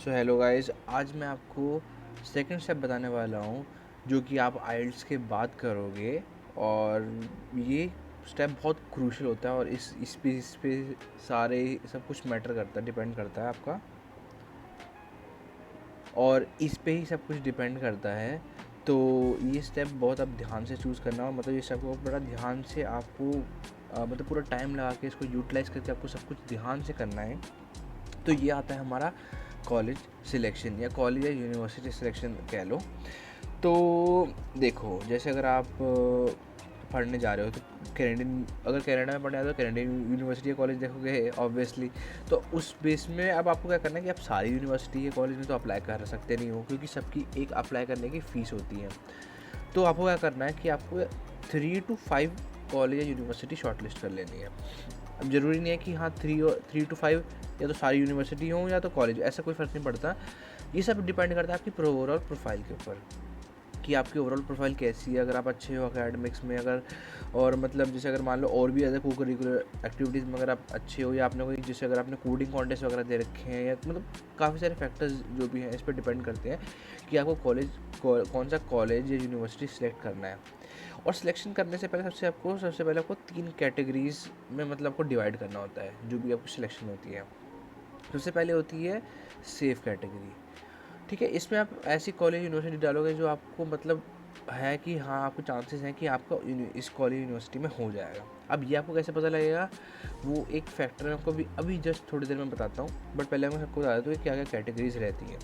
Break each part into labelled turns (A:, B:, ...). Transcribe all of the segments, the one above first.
A: So hello guys, आज मैं आपको सेकंड स्टेप बताने वाला हूँ जो कि आप आइल्स के बाद करोगे। और ये स्टेप बहुत क्रूशियल होता है और इस पे सारे सब कुछ मैटर करता है, डिपेंड करता है आपका, और इस पे ही सब कुछ डिपेंड करता है। तो ये स्टेप बहुत आप ध्यान से चूज़ करना, और मतलब ये स्टेप को बड़ा ध्यान से आपको मतलब पूरा टाइम लगा के इसको यूटिलाइज़ करके आपको सब कुछ ध्यान से करना है। तो ये आता है हमारा कॉलेज सिलेक्शन या कॉलेज या यूनिवर्सिटी सिलेक्शन कह लो। तो देखो, जैसे अगर आप पढ़ने जा रहे हो तो कैनेडियन, अगर कनाडा में पढ़ने जा रहे हो तो कैनेडियन यूनिवर्सिटी या कॉलेज देखोगे ऑब्वियसली। तो उस बेस में अब आपको क्या करना है कि आप सारी यूनिवर्सिटी या कॉलेज में तो अप्लाई कर सकते नहीं हो, क्योंकि सबकी एक अप्लाई करने की फ़ीस होती है। तो आपको क्या करना है कि आपको 3 to 5 कॉलेज या यूनिवर्सिटी शॉर्टलिस्ट कर लेनी है। अब ज़रूरी नहीं है कि हाँ 3 to 5 या तो सारी यूनिवर्सिटी हो या तो कॉलेज, ऐसा कोई फ़र्क नहीं पड़ता। ये सब डिपेंड करता है आपकी ओवरऑल प्रोफाइल के ऊपर कि आपकी ओवरऑल प्रोफाइल कैसी है। अगर आप अच्छे हो एकेडमिक्स में, अगर और मतलब जैसे अगर मान लो और भी अदर को करिकुलर एक्टिविटीज़ में अगर आप अच्छे हो, या आपने कोई जैसे अगर आपने कोडिंग कॉन्टेस्ट वगैरह दे रखे हैं, या मतलब काफ़ी सारे फैक्टर्स जो भी हैं इस पर डिपेंड करते हैं कि आपको कौन सा कॉलेज या यूनिवर्सिटी सेलेक्ट करना है। और सिलेक्शन करने से पहले सबसे पहले आपको 3 कैटेगरीज में मतलब आपको डिवाइड करना होता है जो भी आपकी सिलेक्शन होती है। सबसे पहले होती है सेफ़ कैटेगरी। ठीक है, इसमें आप ऐसी कॉलेज यूनिवर्सिटी डालोगे जो आपको मतलब है कि हाँ आपको चांसेस हैं कि आपका इस कॉलेज यूनिवर्सिटी में हो जाएगा। अब ये आपको कैसे पता लगेगा, वो एक फैक्टर मैं आपको अभी जस्ट थोड़ी देर में बताता हूँ, बट पहले मैं सबको बता देता हूँ कि क्या क्या कैटेगरीज रहती हैं।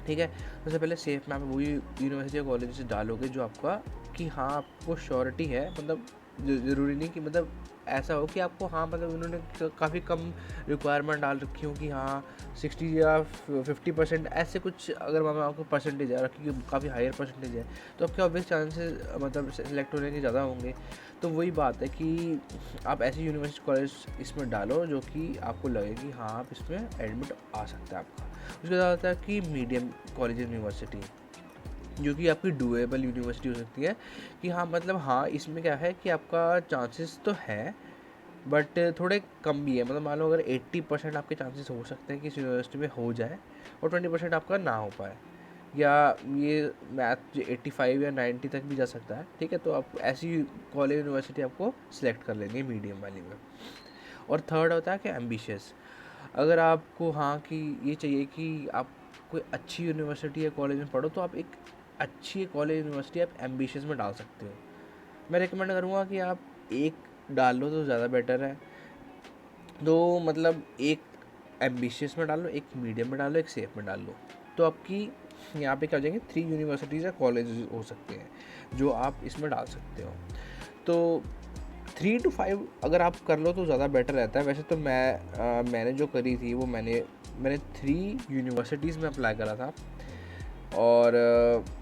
A: ठीक है, सबसे पहले सेफ में आप वही यूनिवर्सिटी या कॉलेज से डालोगे जो आपका कि हाँ आपको श्योरिटी है, मतलब ज़रूरी नहीं कि मतलब ऐसा हो कि आपको हाँ मतलब उन्होंने काफ़ी कम रिक्वायरमेंट डाल रखी हो कि हाँ 60 या 50% ऐसे कुछ, अगर मान लो आपको परसेंटेज है रखी काफ़ी हायर परसेंटेज है, तो आपके ऑब्वियस चांसेस मतलब सेलेक्ट होने के ज़्यादा होंगे। तो वही बात है कि आप ऐसी यूनिवर्सिटी कॉलेज इसमें डालो जो कि आपको लगे कि हाँ आप इसमें एडमिट आ सकता है आपका। उसके बाद आता है कि मीडियम कॉलेज यूनिवर्सिटी, जो कि आपकी डुएबल यूनिवर्सिटी हो सकती है कि हाँ मतलब हाँ इसमें क्या है कि आपका चांसेस तो है बट थोड़े कम भी है। मतलब मान लो अगर 80% आपके चांसेस हो सकते हैं कि इस यूनिवर्सिटी में हो जाए और 20% आपका ना हो पाए, या ये मैथ 85 या 90 तक भी जा सकता है। ठीक है, तो आप ऐसी कॉलेज यूनिवर्सिटी आपको सिलेक्ट कर लेनी है मीडियम वाली में। और थर्ड होता है कि एम्बिशियस। अगर आपको हाँ कि ये चाहिए कि आप कोई अच्छी यूनिवर्सिटी या कॉलेज में पढ़ो, तो आप एक अच्छी कॉलेज यूनिवर्सिटी आप एम्बिशियस में डाल सकते हो। मैं रिकमेंड करूँगा कि आप एक डाल लो तो ज़्यादा बेटर है। तो मतलब एक एम्बिशियस में डाल लो, एक मीडियम में डाल लो, एक सेफ में डाल लो। तो आपकी यहाँ पे क्या हो जाएंगे, 3 यूनिवर्सिटीज़ या कॉलेज हो सकते हैं जो आप इसमें डाल सकते हो। तो 3 to 5 अगर आप कर लो तो ज़्यादा बेटर रहता है। वैसे तो मैंने जो करी थी वो मैंने 3 यूनिवर्सिटीज़ में अप्लाई करा था, और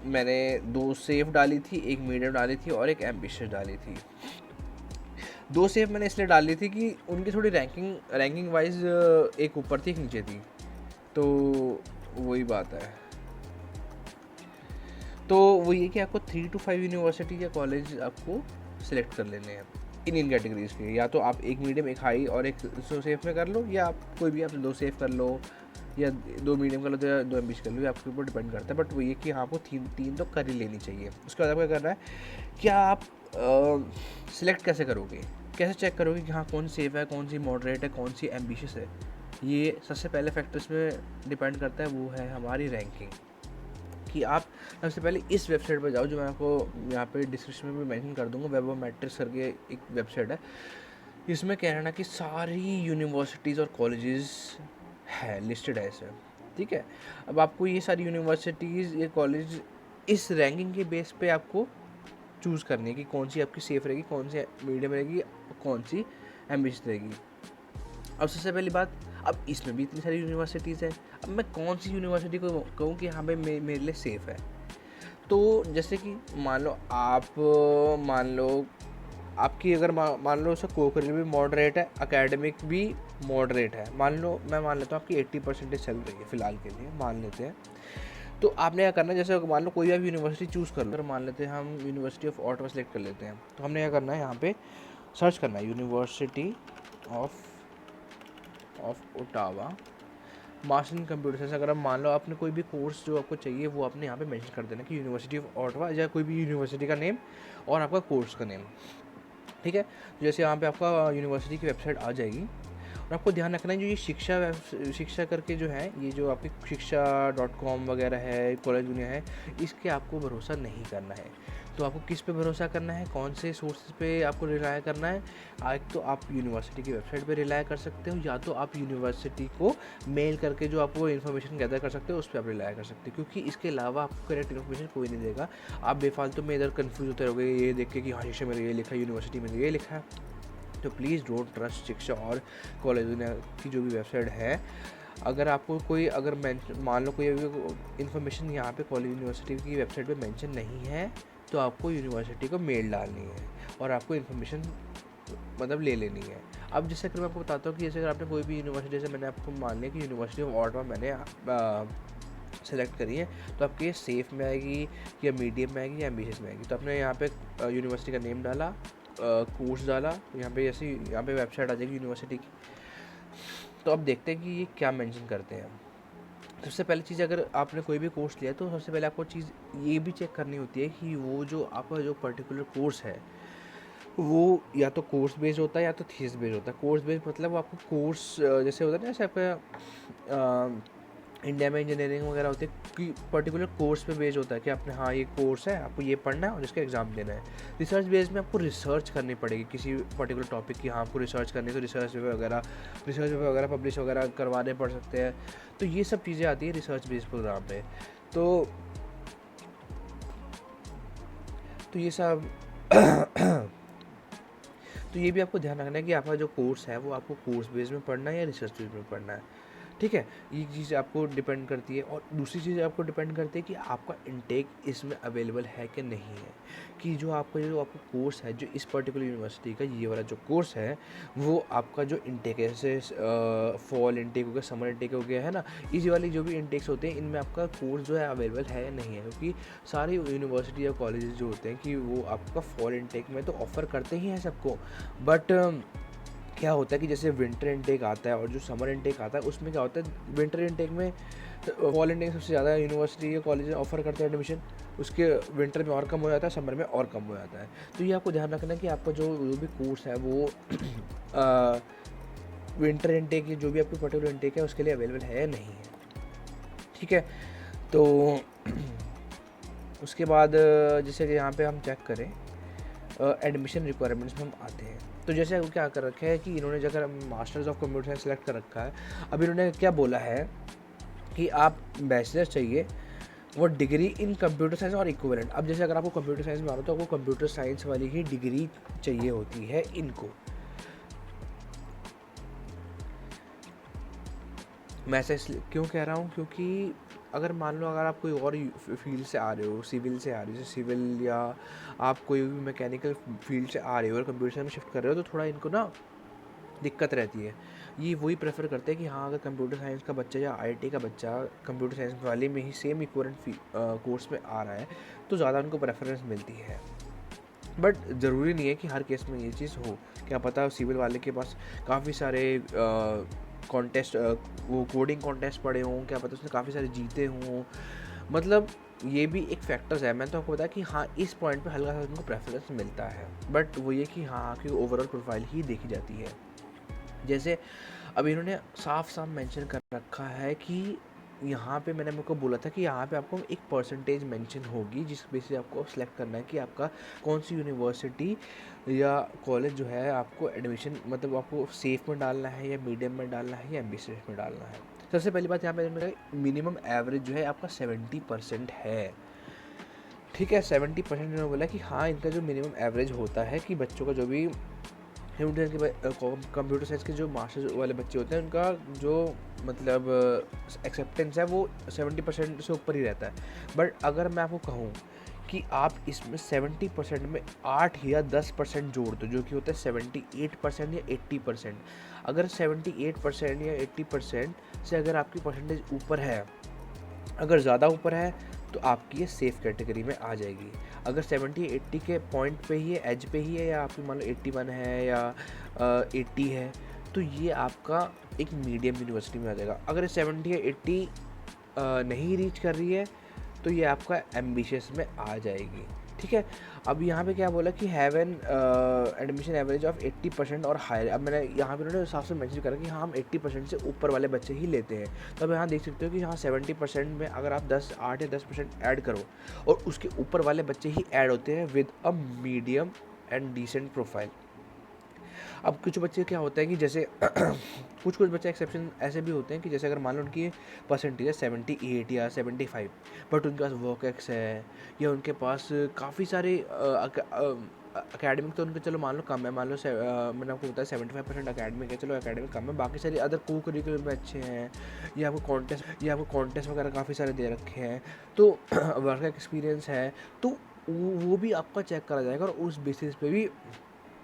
A: मैंने 2 सेफ डाली थी, एक मीडियम डाली थी और एक एम्बिशियस डाली थी। 2 सेफ मैंने इसलिए डाली थी कि उनकी थोड़ी रैंकिंग वाइज एक ऊपर थी एक नीचे थी। तो वही बात है। तो वही है कि आपको 3 to 5 यूनिवर्सिटी या कॉलेज आपको सिलेक्ट कर लेने हैं इन कैटेगरीज के। या तो आप एक मीडियम, एक हाई और एक सेफ में कर लो, या आप कोई भी आप 2 सेफ कर लो या 2 मीडियम कर लो या 2 एम्बिश कर लो, ये आपके ऊपर डिपेंड करता है। बट वो ये कि हाँ आपको तीन तो कर ही लेनी चाहिए। उसके बाद आपको क्या करना है, क्या आप सिलेक्ट कैसे करोगे, कैसे चेक करोगे कि हाँ कौन सेफ है, कौन सी मॉडरेट है, कौन सी एम्बिशियस है। ये सबसे पहले फैक्टर्स में डिपेंड करता है, वो है हमारी रैंकिंग। कि आप सबसे पहले इस वेबसाइट पर जाओ जो मैं आपको यहाँ पे डिस्क्रिप्शन में भी मेंशन कर दूँगा। वेबोमेट्रिक्स करके एक वेबसाइट है, इसमें क्या है ना कि सारी यूनिवर्सिटीज़ और कॉलेजेस है लिस्टेड है इसमें। ठीक है, अब आपको ये सारी यूनिवर्सिटीज़ ये कॉलेज इस रैंकिंग के बेस पे आपको चूज़ करनी है कि कौन सी आपकी सेफ रहेगी, कौन सी मीडियम रहेगी, कौन सी एम्बिशियस रहेगी। अब सबसे पहली बात, अब इसमें भी इतनी सारी यूनिवर्सिटीज़ हैं, अब मैं कौन सी यूनिवर्सिटी को कहूँ कि हाँ भाई मेरे लिए सेफ़ है। तो जैसे कि मान लो मान लो आपकी अगर मान लो उसका कोकरिकुलर भी मॉडरेट है, एकेडमिक भी मॉडरेट है। मान लेता हूँ आपकी 80% चल रही है फ़िलहाल के लिए, मान लेते हैं। तो आपने क्या करना है, जैसे मान लो कोई भी आप यूनिवर्सिटी चूज़ कर लो, अगर मान लेते हैं हम यूनिवर्सिटी ऑफ ऑटवा सेलेक्ट कर लेते हैं, तो हमने क्या करना है, यहाँ पे सर्च करना है university of Ottawa. Master in computer science, अगर आप मान लो आपने कोई भी कोर्स जो आपको चाहिए वो आपने यहाँ पे मेंशन कर देना कि यूनिवर्सिटी ऑफ ऑटवा या कोई भी यूनिवर्सिटी का नेम और आपका कोर्स का नेम, ठीक है। जैसे यहाँ पे आपका यूनिवर्सिटी की वेबसाइट आ जाएगी, और आपको ध्यान रखना है जो ये शिक्षा करके जो है, ये जो आपकी शिक्षा.com वगैरह है, कॉलेज दुनिया है, इसके आपको भरोसा नहीं करना है। तो आपको किस पे भरोसा करना है, कौन से सोर्सेज पे आपको रिलाय करना है? एक तो आप यूनिवर्सिटी की वेबसाइट पे रिलाय कर सकते हो, या तो आप यूनिवर्सिटी को मेल करके जो आपको इन्फॉर्मेशन गैदर कर सकते हो उस पर आप रिलाय कर सकते हो, क्योंकि इसके अलावा आपको करेक्ट इन्फॉर्मेशन कोई नहीं देगा। आप बेफालतू में इधर कन्फ्यूज होते रहोगे ये देख के कि हाँ शिक्षा में ये लिखा है, यूनिवर्सिटी में ये लिखा है। तो प्लीज़ डोंट ट्रस्ट शिक्षा और कॉलेज दुनिया की जो भी वेबसाइट है। अगर आपको कोई अगर मान लो कोई इन्फॉर्मेशन यहाँ पे कॉलेज यूनिवर्सिटी की वेबसाइट पे मेंशन नहीं है, तो आपको यूनिवर्सिटी को मेल डालनी है और आपको इन्फॉर्मेशन मतलब ले लेनी है। अब जैसे अगर मैं आपको बताता हूँ कि जैसे अगर आपने कोई भी यूनिवर्सिटी, जैसे मैंने आपको मान लिया कि यूनिवर्सिटी ऑफ ऑटवा मैंने सेलेक्ट करी है, तो आपके सेफ़ में आएगी या मीडियम में आएगी या एम्बिशियस में आएगी। तो आपने यहाँ पे यूनिवर्सिटी का नेम डाला, कोर्स डाला, यहाँ पे जैसे यहाँ पे वेबसाइट आ जाएगी यूनिवर्सिटी की। तो अब देखते हैं कि ये क्या मेंशन करते हैं। सबसे पहली चीज़, अगर आपने कोई भी कोर्स लिया तो सबसे पहले आपको चीज़ ये भी चेक करनी होती है कि वो जो आपका जो पर्टिकुलर कोर्स है वो या तो कोर्स बेस्ड होता है या तो थीसिस बेस्ड होता है। कोर्स बेस्ड मतलब आपको कोर्स जैसे होता है ना, जैसे आपका इंडिया में इंजीनियरिंग वगैरह होती है कि पर्टिकुलर कोर्स पे बेस्ड होता है कि आपने हाँ ये कोर्स है, आपको ये पढ़ना है और इसका एग्ज़ाम देना है। रिसर्च बेस्ड में आपको रिसर्च करनी पड़ेगी किसी पर्टिकुलर टॉपिक की, हाँ आपको रिसर्च करनी है तो रिसर्च पेपर वगैरह पब्लिश वगैरह करवाने पड़ सकते हैं। तो ये सब चीज़ें आती है रिसर्च बेस्ड प्रोग्राम पे। तो ये सब तो ये भी आपको ध्यान रखना है कि आपका जो कोर्स है वो आपको कोर्स बेस्ड में पढ़ना है या रिसर्च बेस्ड में पढ़ना है, ठीक है। ये चीज़ आपको डिपेंड करती है। और दूसरी चीज़ आपको डिपेंड करती है कि आपका इनटेक इसमें अवेलेबल है कि नहीं है, कि जो आपका कोर्स है, जो इस पर्टिकुलर यूनिवर्सिटी का ये वाला जो कोर्स है वो आपका जो इनटेक है, जैसे फॉल इनटेक हो गया, समर इनटेक हो गया है ना, इसी वाली जो भी इनटेक्स होते हैं इनमें आपका कोर्स जो है अवेलेबल है या नहीं है। क्योंकि सारी यूनिवर्सिटी या कॉलेजेस जो होते हैं कि वो आपका फॉल इनटेक में तो ऑफ़र करते ही हैं सबको, बट क्या होता है कि जैसे विंटर इनटेक आता है और जो समर इनटेक आता है उसमें क्या होता है, विंटर इनटेक में फॉल इनटेक सबसे ज़्यादा यूनिवर्सिटी या कॉलेज ऑफर करते हैं एडमिशन, उसके विंटर में और कम हो जाता है, समर में और कम हो जाता है। तो ये आपको ध्यान रखना है कि आपका जो भी कोर्स है वो विंटर इनटेक या जो भी आपकी पर्टिकुलर इनटेक है उसके लिए अवेलेबल है या नहीं है, ठीक है। तो उसके बाद जैसे कि यहाँ पे हम चेक करें एडमिशन रिक्वायरमेंट्स में हम आते हैं। तो जैसे क्या कर रखा है कि इन्होंने जगह masters of computer science select कर रखा है, अब इन्होंने क्या बोला है कि आप बैचलर चाहिए वो डिग्री इन कंप्यूटर साइंस और इक्विवेलेंट। अब जैसे अगर आपको कंप्यूटर साइंस में आ रहा तो आपको कंप्यूटर साइंस वाली ही डिग्री चाहिए होती है इनको। मैं ऐसा इसलिए क्यों कह रहा हूँ, क्योंकि अगर मान लो अगर आप कोई और फील्ड से आ रहे हो, सिविल से आ रहे हो, सिविल या आप कोई भी मैकेनिकल फील्ड से आ रहे हो और कंप्यूटर साइंस में शिफ्ट कर रहे हो तो थोड़ा इनको ना दिक्कत रहती है। ये वही प्रेफर करते हैं कि हाँ अगर कंप्यूटर साइंस का बच्चा या आईटी का बच्चा कंप्यूटर साइंस वाले में ही सेम इक्विवेलेंट कोर्स में आ रहा है तो ज़्यादा उनको प्रेफरेंस मिलती है। बट ज़रूरी नहीं है कि हर केस में ये चीज़ हो। क्या पता सिविल वाले के पास काफ़ी सारे कॉन्टेस्ट वो कोडिंग कॉन्टेस्ट पड़े हों, क्या पता उसने काफ़ी सारे जीते हों, मतलब ये भी एक फैक्टर्स है। मैंने तो आपको बताया कि हाँ इस पॉइंट पे हल्का सा उनको प्रेफरेंस मिलता है, बट वो ये कि हाँ आपकी ओवरऑल प्रोफाइल ही देखी जाती है। जैसे अब इन्होंने साफ साफ मेंशन कर रखा है कि यहाँ पे मैंने मेरे को बोला था कि यहाँ पे आपको एक परसेंटेज मेंशन होगी जिस बेस से आपको सेलेक्ट करना है कि आपका कौन सी यूनिवर्सिटी या कॉलेज जो है आपको एडमिशन मतलब आपको सेफ में डालना है या मीडियम में डालना है या एम्बिशियस में डालना है। सबसे पहली बात यहाँ पे इन्होंने मिनिमम एवरेज जो है आपका 70% है, ठीक है। 70% इन्होंने बोला कि हाँ इनका जो मिनिमम एवरेज होता है कि बच्चों का जो भी कंप्यूटर साइंस के जो मास्टर्स वाले बच्चे होते हैं उनका जो मतलब एक्सेप्टेंस है वो 70% से ऊपर ही रहता है। बट अगर मैं आपको कहूँ कि आप इसमें 70% में 8 या 10% जोड़ दो जो कि होता है 78% या 80%। अगर 78% या 80% से अगर आपकी परसेंटेज ऊपर है, अगर ज़्यादा ऊपर है तो आपकी ये सेफ़ कैटेगरी में आ जाएगी। अगर 70-80 के पॉइंट पे ही है, एज पे ही है, या आपकी मान लो 81 है या 80 है तो ये आपका एक मीडियम यूनिवर्सिटी में आ जाएगा। अगर 70 या 80 नहीं रीच कर रही है तो ये आपका एम्बिशियस में आ जाएगी, ठीक है। अब यहाँ पे क्या बोला कि have an admission average of 80% और हायर। अब मैंने यहाँ पे उन्होंने साफ से मेंशन करा कि हाँ हम 80% से ऊपर वाले बच्चे ही लेते हैं। तो अब यहाँ देख सकते हो कि हाँ 70% में अगर आप 8 या 10% ऐड करो और उसके ऊपर वाले बच्चे ही ऐड होते हैं with a medium and decent profile. अब कुछ बच्चे क्या होता है कि जैसे कुछ बच्चे एक्सेप्शन ऐसे भी होते हैं कि जैसे अगर मान लो उनकी परसेंटेज है 78 या 75, बट उनके पास वर्क एक्स है या उनके पास काफ़ी सारे अकेडमिक, तो उनके चलो मान लो कम है, मान लो मैंने आपको बताया 75% अकेडमिक है, चलो अकेडमिक कम है, बाकी सारे अदर को करिकुलर में अच्छे हैं, या आपको कॉन्टेस्ट वगैरह काफ़ी सारे दे रखे हैं, तो वर्क एक्सपीरियंस है, तो वो भी आपका चेक करा जाएगा और उस बेसिस पे भी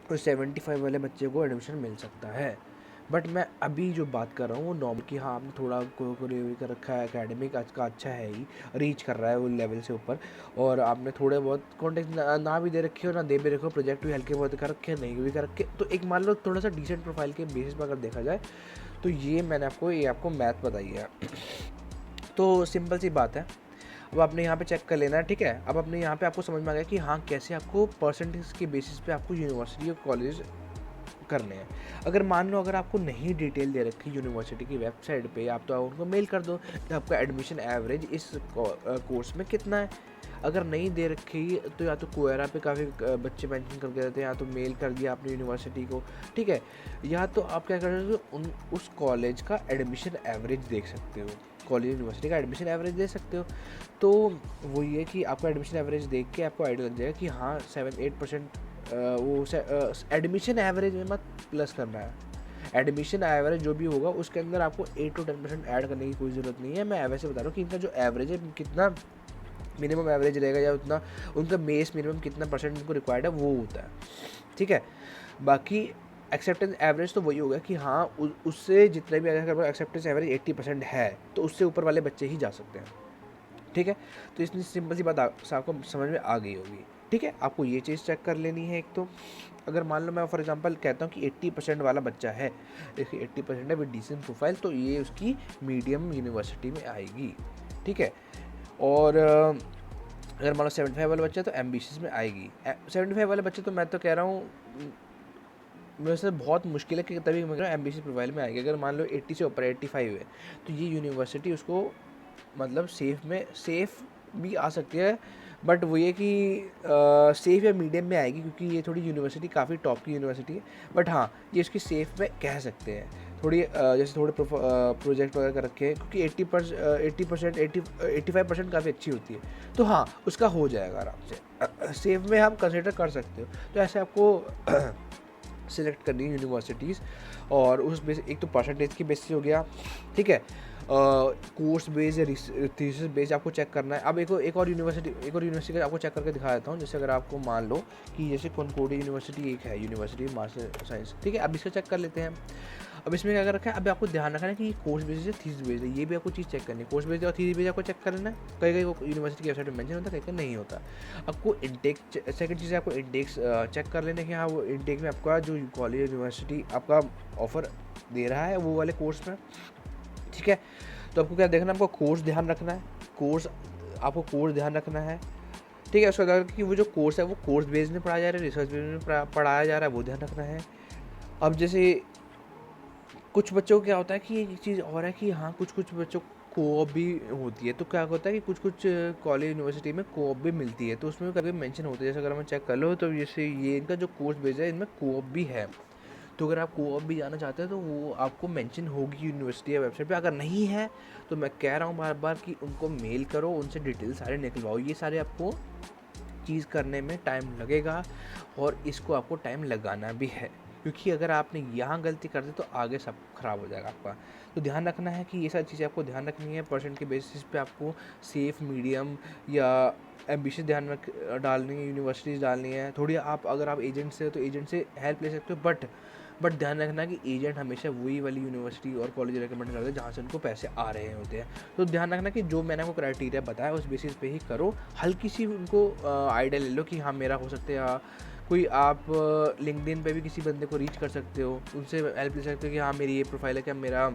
A: कोई 75 वाले बच्चे को एडमिशन मिल सकता है। बट मैं अभी जो बात कर रहा हूँ वो नॉर्मल कि हाँ आपने थोड़ा कोरियोग्राफी कर रखा है, एकेडमिक आज का अच्छा है ही, रीच कर रहा है वो लेवल से ऊपर, और आपने थोड़े बहुत कॉन्टेक्ट ना भी दे रखे हो ना दे भी रखे हो, प्रोजेक्ट भी हल्के बहुत कर रखे नहीं भी कर रखे, तो एक मान लो थोड़ा सा डिसेंट प्रोफाइल के बेसिस पर अगर देखा जाए तो ये मैंने आपको मैथ बताई है। तो सिंपल सी बात है, अब आपने यहाँ पे चेक कर लेना है, ठीक है। अब अपने यहाँ पे आपको समझ में आ गया कि हाँ कैसे आपको परसेंटेज के बेसिस पे आपको यूनिवर्सिटी और कॉलेज करने हैं। अगर मान लो अगर आपको नहीं डिटेल दे रखी यूनिवर्सिटी की वेबसाइट पे, आप तो उनको मेल कर दो कि आपका एडमिशन एवरेज इस कोर्स में कितना है। अगर नहीं दे रखी तो या तो कोयरा पे काफ़ी बच्चे मेंशन करके देते हैं, या तो मेल कर दिया आपने यूनिवर्सिटी को, ठीक है, या तो आप क्या कर सकते हो उस कॉलेज का एडमिशन एवरेज देख सकते हो, कॉलेज यूनिवर्सिटी का एडमिशन एवरेज दे सकते हो। तो वो ये कि आपको एडमिशन एवरेज देख के आपको आइडिया लग जाएगा कि हाँ 7-8% वो एडमिशन एवरेज में मत प्लस करना है, एडमिशन एवरेज जो भी होगा उसके अंदर आपको 8 to 10% ऐड करने की कोई ज़रूरत नहीं है। मैं वैसे बता रहा हूँ कि इनका जो एवरेज है कितना मिनिमम एवरेज रहेगा या उतना उनका बेस मिनिमम कितना परसेंट उनको रिक्वायर्ड है वो होता है, ठीक है। बाकी एक्सेप्टेंस एवरेज तो वही होगा कि हाँ उससे जितना भी अगर एक्सेप्टेंस एवरेज 80% है तो उससे ऊपर वाले बच्चे ही जा सकते हैं, ठीक है। तो इतनी सिंपल सी बात आपको समझ में आ गई होगी, ठीक है। आपको ये चीज़ चेक कर लेनी है। एक तो अगर मान लो मैं फॉर एग्जांपल कहता हूँ कि 80% वाला बच्चा है, देखिए 80% है विद डिसेंट प्रोफाइल, तो ये उसकी मीडियम यूनिवर्सिटी में आएगी, ठीक है। और अगर मान लो 75 वाला बच्चा तो एम्बिशियस में आएगी। 75 वाले बच्चे तो मैं तो कह रहा हूँ मेरे से बहुत मुश्किल है कि तभी मैं एम्बिशियस प्रोफाइल में आएगी। अगर मान लो 80 से ऊपर 85 है तो ये यूनिवर्सिटी उसको मतलब सेफ़ भी आ सकती है, बट वो ये कि सेफ़ या मीडियम में आएगी क्योंकि ये थोड़ी यूनिवर्सिटी काफ़ी टॉप की यूनिवर्सिटी है। बट हाँ ये इसकी सेफ़ में कह सकते हैं थोड़ी जैसे थोड़े प्रोजेक्ट वगैरह कर रखे हैं, क्योंकि 85% काफ़ी अच्छी होती है, तो हाँ उसका हो जाएगा आराम से, सेफ़ में हम कंसिडर कर सकते हो। तो ऐसे आपको सिलेक्ट करनी है यूनिवर्सिटीज़, और उस बेस एक तो परसेंटेज की बेसिस हो गया, ठीक है, कोर्स बेस या थीसिस बेस आपको चेक करना है। अब एक और यूनिवर्सिटी का आपको चेक करके दिखा देता हूँ। जैसे अगर आपको मान लो कि जैसे कॉनकॉर्डिया यूनिवर्सिटी एक है, यूनिवर्सिटी मास्टर साइंस, ठीक है। अब इसका चेक कर लेते हैं। अब इसमें क्या कर रखा है, अब आपको ध्यान रखना है कि कोर्स बेस है थीसिस बेस है, ये भी आपको चीज़ चेक करनी है। कोर्स बेस और थीसिस बेस आपको चेक करना है, कहीं यूनिवर्सिटी की वेबसाइट में मेंशन होता है, कहीं नहीं होता। आपको इंटेक सेकंड चीज़ है, आपको इंटेक्स चेक कर लेना है कि हाँ वो इंटेक में आपका जो कॉलेज यूनिवर्सिटी आपका ऑफर दे रहा है वो वाले कोर्स में, ठीक है। तो आपको क्या देखना है, आपको कोर्स ध्यान रखना है, कोर्स ध्यान रखना है, ठीक है। उसके बाद कि वो जो कोर्स है वो कोर्स बेस्ड में पढ़ाया जा रहा है, रिसर्च बेस्ड में पढ़ाया जा रहा है, वो ध्यान रखना है। अब जैसे कुछ बच्चों को क्या होता है कि एक चीज़ और है कि हाँ कुछ बच्चों कोऑप भी होती है, तो क्या होता है कि कुछ कॉलेज यूनिवर्सिटी में कोऑप भी मिलती है, तो उसमें कभी मेंशन होता है। जैसे अगर मैं चेक कर लो तो जैसे ये इनका जो कोर्स बेस्ड है इनमें कोऑप भी है, तो अगर आप कोऑप भी जाना चाहते हैं तो वो आपको मेंशन होगी यूनिवर्सिटी या वेबसाइट पे। अगर नहीं है तो मैं कह रहा हूँ बार बार कि उनको मेल करो, उनसे डिटेल सारे निकलवाओ। ये सारे आपको चीज़ करने में टाइम लगेगा और इसको आपको टाइम लगाना भी है, क्योंकि अगर आपने यहाँ गलती कर दी तो आगे सब खराब हो जाएगा आपका। तो ध्यान रखना है कि ये सारी चीज़ें आपको ध्यान रखनी है। परसेंट के बेसिस पे आपको सेफ़, मीडियम या एम्बिशियस डालनी है, यूनिवर्सिटीज़ डालनी है। थोड़ी आप अगर आप एजेंट से हो तो एजेंट से हेल्प ले सकते हो, बट ध्यान रखना कि एजेंट हमेशा वही वाली यूनिवर्सिटी और कॉलेज रिकमेंड करते हैं जहाँ से उनको पैसे आ रहे होते हैं। तो ध्यान रखना कि जो मैंने आपको क्राइटेरिया बताया उस बेसिस पे ही करो। हल्की सी उनको आइडिया ले लो कि हाँ मेरा हो सकता है या कोई आप लिंक्डइन पे भी किसी बंदे को रीच कर सकते हो, उनसे हेल्प ले सकते हो कि हाँ मेरी ये प्रोफाइल है, क्या मेरा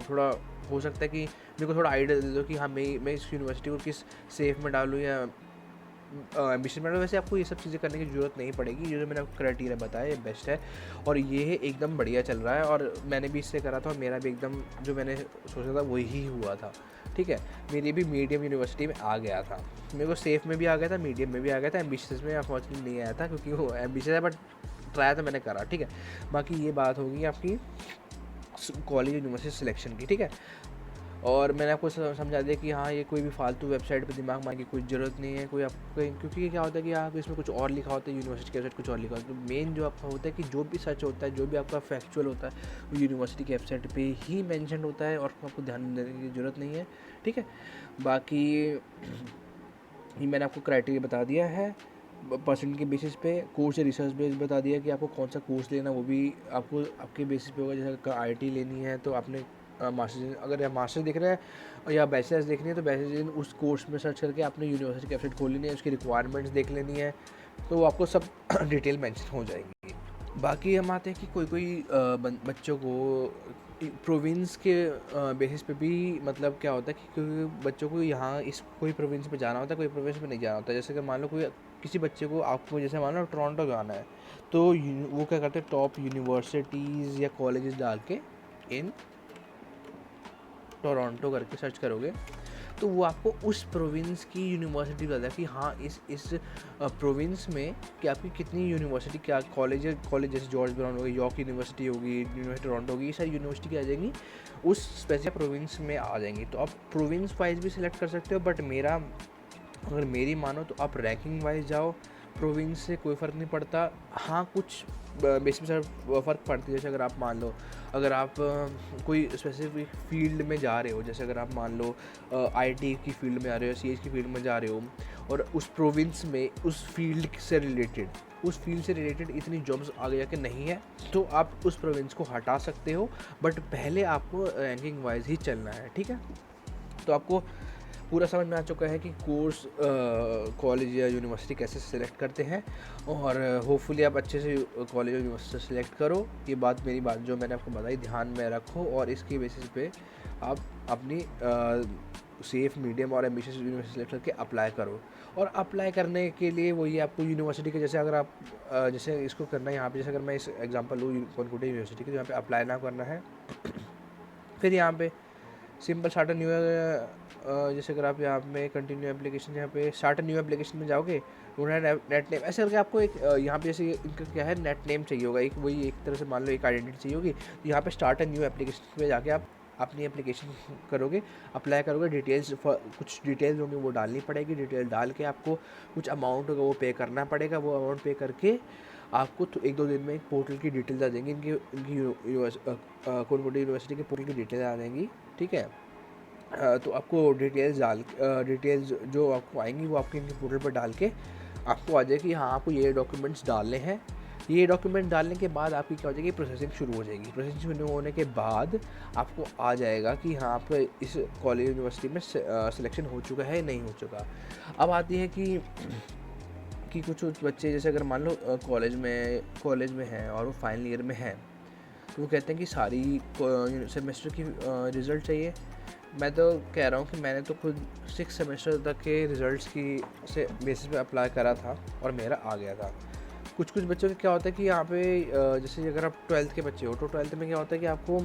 A: थोड़ा हो सकता है कि मेरे को थोड़ा आइडिया दे दो कि हाँ मैं इस यूनिवर्सिटी को किस सेफ में डालूँ या एम्बिशन में। वैसे आपको ये सब चीज़ें करने की ज़रूरत नहीं पड़ेगी, ये जो मैंने आपको क्राइटेरिया बताया ये बेस्ट है और ये एकदम बढ़िया चल रहा है और मैंने भी इससे करा था और मेरा भी एकदम जो मैंने सोचा था वही हुआ था। ठीक है, मेरी भी मीडियम यूनिवर्सिटी में आ गया था, मेरे को सेफ में भी आ गया था, मीडियम में भी आ गया था, एम्बिशियस में अनफॉर्चुनेटली नहीं आया था क्योंकि वो एम्बिशियस है बट ट्राई तो मैंने करा। ठीक है, बाकी ये बात होगी आपकी कॉलेज यूनिवर्सिटी सिलेक्शन की। ठीक है, और मैंने आपको समझा दिया कि हाँ ये कोई भी फालतू वेबसाइट पे दिमाग मारने की कोई ज़रूरत नहीं है, कोई आपको, क्योंकि क्या होता है कि आप इसमें कुछ और लिखा होता है, यूनिवर्सिटी की वेबसाइट कुछ और लिखा होता है। तो मेन जो आपका होता है कि जो भी सर्च होता है, जो भी आपका फैक्चुअल होता है वो यूनिवर्सिटी की वेबसाइट पे ही मेंशन होता है और आपको ध्यान देने की ज़रूरत नहीं है। ठीक है, बाकी ये मैंने आपको क्राइटेरिया बता दिया है परसेंट के बेसिस पे, कोर्स या रिसर्च बेस बता दिया कि आपको कौन सा कोर्स लेना, वो भी आपको आपके बेसिस पे होगा। जैसे अगर आईटी लेनी है तो आपने मास्टर्स, अगर आप मास्टर्स देख रहे हैं या बैचलर्स देखनी है तो बैचलर्स उस कोर्स में सर्च करके आपने यूनिवर्सिटी की वेबसाइट खोल लेनी है, उसकी रिक्वायरमेंट्स देख लेनी है, तो आपको सब डिटेल मेंशन हो जाएगी। बाकी हम आते हैं कि कोई बच्चों को प्रोविंस के बेसिस पे भी मतलब क्या होता है कि क्योंकि बच्चों को यहाँ इस कोई प्रोविंस में जाना होता है, कोई प्रोविंस में नहीं जाना होता। जैसे कि मान लो कोई किसी बच्चे को, आपको जैसे मान लो टोरंटो जाना है तो वो क्या करते हैं, टॉप यूनिवर्सिटीज़ या कॉलेजेस डाल के इन टोरंटो करके सर्च करोगे तो वो आपको उस प्रोविंस की यूनिवर्सिटी बताता है कि हाँ इस प्रोविंस में कि आपकी कितनी यूनिवर्सिटी, क्या कॉलेज जैसे जॉर्ज ब्राउन होगी, यॉर्क यूनिवर्सिटी होगी, यूनिवर्सिटी टोरंटो होगी, ये सारी यूनिवर्सिटी आ जाएंगी उस स्पेसिफिक प्रोविंस में आ जाएंगी। तो आप प्रोविंस वाइज भी सिलेक्ट कर सकते हो, बट अगर मेरी मानो तो आप रैंकिंग वाइज जाओ, प्रोविंस से कोई फ़र्क नहीं पड़ता। हाँ कुछ बेसिक फ़र्क पड़ती है, जैसे अगर आप मान लो अगर आप कोई स्पेसिफिक फील्ड में जा रहे हो, जैसे अगर आप मान लो आईटी की फील्ड में आ रहे हो, सीएस की फील्ड में जा रहे हो और उस प्रोविंस में उस फील्ड से रिलेटेड इतनी जॉब्स आगे जाके नहीं है तो आप उस प्रोविंस को हटा सकते हो, बट पहले आपको रैंकिंग वाइज ही चलना है। ठीक है, तो आपको पूरा समझ में आ चुका है कि कोर्स कॉलेज या यूनिवर्सिटी कैसे सिलेक्ट करते हैं और होपफुली आप अच्छे से कॉलेज या यूनिवर्सिटी सिलेक्ट करो। ये मेरी बात जो मैंने आपको बताई ध्यान में रखो और इसके बेसिस पे आप अपनी सेफ, मीडियम और एम्बिशियस यूनिवर्सिटी सिलेक्ट करके अप्लाई करो। और अप्लाई करने के लिए वही आपको यूनिवर्सिटी के, जैसे अगर आप जैसे इसको करना है यहाँ पे, जैसे अगर मैं इस एग्जांपल लूँ कॉनकॉर्डिया यूनिवर्सिटी के, यहाँ पे अप्लाई ना करना है फिर यहाँ पे सिंपल स्टार्ट न्यू, जैसे अगर आप यहाँ पे कंटिन्यू एप्लीकेशन, यहाँ पे स्टार्ट न्यू एप्लीकेशन में जाओगे तो नेट नेम ऐसे करके आपको एक यहाँ पे जैसे इनका क्या है नेट नेम चाहिए होगा, एक वही एक तरह से मान लो एक आइडेंटिटी चाहिए होगी, तो यहाँ पे स्टार्ट न्यू एप्लीकेशन पे जाके आप अपनी एप्लीकेशन करोगे, अप्लाई करोगे, डिटेल्स कुछ डिटेल्स होंगी वो डालनी पड़ेगी, डिटेल डाल के आपको कुछ अमाउंट होगा वो पे करना पड़ेगा, वो अमाउंट पे करके आपको तो 1-2 दिन में एक पोर्टल की डिटेल्स आ जाएंगी, इनकी कॉनकॉर्डिया यूनिवर्सिटी के पोर्टल की डिटेल्स आ जाएंगी। ठीक है, तो आपको डिटेल्स जो आपको आएंगी वो आपके इनके पोर्टल पर डाल के आपको आ जाएगी, हाँ आपको ये डॉक्यूमेंट्स डालने हैं। ये डॉक्यूमेंट डालने के बाद आपकी क्या हो जाएगी, प्रोसेसिंग शुरू हो जाएगी। प्रोसेसिंग शुरू होने के बाद आपको आ जाएगा कि हाँ आपका इस कॉलेज यूनिवर्सिटी में सिलेक्शन हो चुका है नहीं हो चुका। अब आती है कि कुछ बच्चे जैसे अगर मान लो कॉलेज में हैं और वो फाइनल ईयर में हैं तो वो कहते हैं कि सारी सेमेस्टर की रिज़ल्ट चाहिए। मैं तो कह रहा हूँ कि मैंने तो खुद 6 सेमेस्टर तक के रिज़ल्ट्स की से बेसिस पे अप्लाई करा था और मेरा आ गया था। कुछ बच्चों का क्या होता है कि यहाँ पे जैसे अगर आप 12th के बच्चे हो तो 12th में क्या होता है कि आपको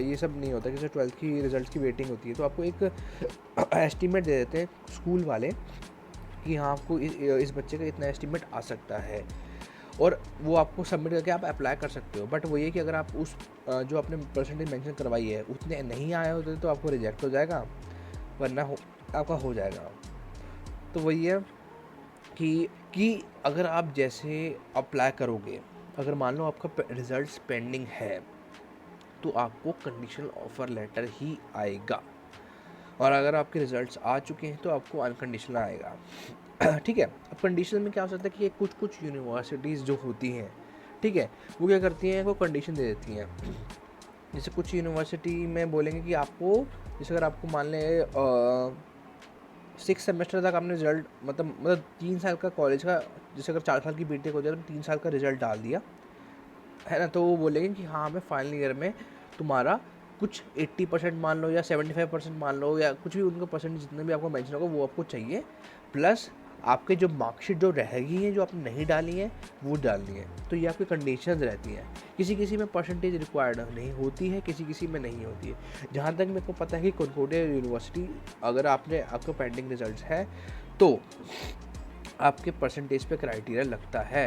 A: ये सब नहीं होता, जैसे 12th की रिज़ल्ट की वेटिंग होती है तो आपको एक एस्टीमेट दे देते हैं स्कूल वाले कि हाँ आपको इस बच्चे का इतना एस्टीमेट आ सकता है और वो आपको सबमिट करके आप अप्लाई कर सकते हो। बट वो ये कि अगर आप उस जो आपने परसेंटेज मेंशन करवाई है उतने नहीं आए होते तो आपको रिजेक्ट हो जाएगा, वरना आपका हो जाएगा। तो वही है कि अगर आप जैसे अप्लाई करोगे, अगर मान लो आपका रिजल्ट्स पेंडिंग है तो आपको कंडीशनल ऑफ़र लेटर ही आएगा और अगर आपके रिजल्ट्स आ चुके हैं तो आपको अनकंडीशनल आएगा। ठीक है, अब कंडीशन में क्या हो सकता है कि कुछ यूनिवर्सिटीज़ जो होती हैं, ठीक है, वो क्या करती हैं, वो कंडीशन दे देती हैं। जैसे कुछ यूनिवर्सिटी में बोलेंगे कि आपको, जैसे अगर आपको मान लें 6 सेमेस्टर तक आपने रिजल्ट मतलब 3 साल का कॉलेज का, जैसे अगर 4 साल की बीटेक हो जाए तो 3 साल का रिजल्ट डाल दिया है ना, तो वो बोलेंगे कि हाँ हमें फाइनल ईयर में तुम्हारा कुछ 80% मान लो या 75% मान लो, या कुछ भी उनका परसेंट जितने भी आपको मेंशन होगा वो आपको चाहिए, प्लस आपके जो मार्कशीट जो रहेगी हैं जो आपने नहीं डाली हैं वो डालनी है। तो ये आपकी कंडीशंस रहती हैं। किसी किसी में परसेंटेज रिक्वायर्ड नहीं होती है, किसी किसी में नहीं होती है। जहाँ तक मेरे को पता है कि कॉन्कॉर्डिया यूनिवर्सिटी, अगर आपका पेंडिंग रिजल्ट है तो आपके परसेंटेज पे क्राइटेरिया लगता है।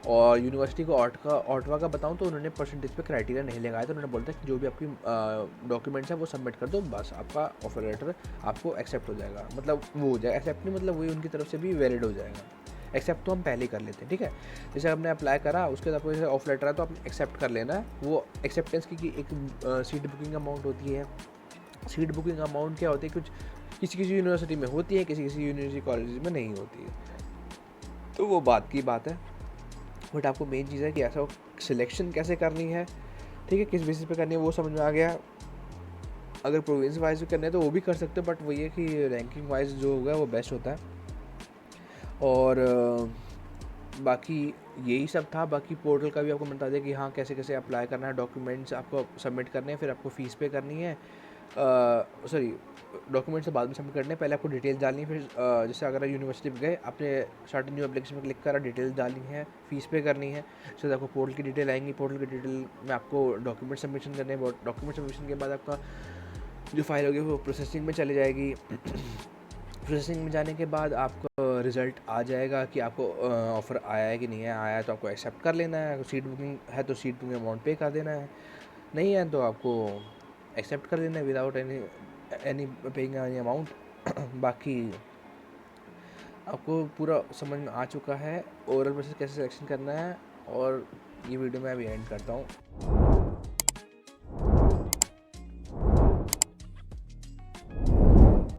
A: और यूनिवर्सिटी को ऑटवा का बताऊं तो उन्होंने परसेंटेज पे क्राइटेरिया नहीं लगाया, तो उन्होंने बोलता है कि जो भी आपकी डॉक्यूमेंट्स है वो सबमिट कर दो, बस आपका ऑफर लेटर आपको एक्सेप्ट हो जाएगा। मतलब वो हो जाएगा एक्सेप्ट नहीं, मतलब वही उनकी तरफ से भी वैलिड हो जाएगा। एक्सेप्ट तो हम पहले ही कर लेते हैं, ठीक है। जैसे हमने अप्लाई करा, उसके बाद आपको जैसे ऑफर लेटर है तो आपने एक्सेप्ट कर लेना है। वो एक्सेप्टेंस की एक सीट बुकिंग अमाउंट होती है। सीट बुकिंग अमाउंट क्या होती है, कुछ किसी किसी यूनिवर्सिटी में होती है, किसी किसी यूनिवर्सिटी कॉलेज में नहीं होती है, तो वो बात की बात है। बट आपको मेन चीज़ है कि ऐसा सिलेक्शन कैसे करनी है, ठीक है, किस बेसिस पे करनी है वो समझ में आ गया। अगर प्रोविंस वाइज भी करना है तो वो भी कर सकते हो, बट वही है कि रैंकिंग वाइज जो होगा वो बेस्ट होता है। और बाकी यही सब था। बाकी पोर्टल का भी आपको बता दें कि हाँ कैसे कैसे अप्लाई करना है, डॉक्यूमेंट्स आपको सबमिट करने हैं, फिर आपको फ़ीस पे करनी है। सॉरी, डॉक्यूमेंट्स से बाद में सबमिट करने हैं, पहले आपको डिटेल्स डालनी है। फिर जैसे अगर यूनिवर्सिटी में गए, आपने स्टार्ट न्यू एप्लीकेशन में क्लिक करा, डिटेल्स डालनी है, फ़ीस पे करनी है। फिर आपको पोर्टल की डिटेल आएंगी, पोर्टल की डिटेल में आपको डॉक्यूमेंट सबमिशन करने हैं। डॉक्यूमेंट सबमिशन के बाद आपका जो फाइल होगी वो प्रोसेसिंग में चली जाएगी। प्रोसेसिंग में जाने के बाद आपको रिज़ल्ट आ जाएगा कि आपको ऑफ़र आया है कि नहीं है। आया है तो आपको एक्सेप्ट कर लेना है, सीट बुकिंग है तो सीट बुकिंग अमाउंट पे कर देना है, नहीं है तो आपको एक्सेप्ट कर लेना है without any paying any amount. बाकी आपको पूरा समझ में आ चुका है ओवरऑल प्रोसेस कैसे सिलेक्शन करना है। और ये वीडियो मैं अभी एंड करता हूँ।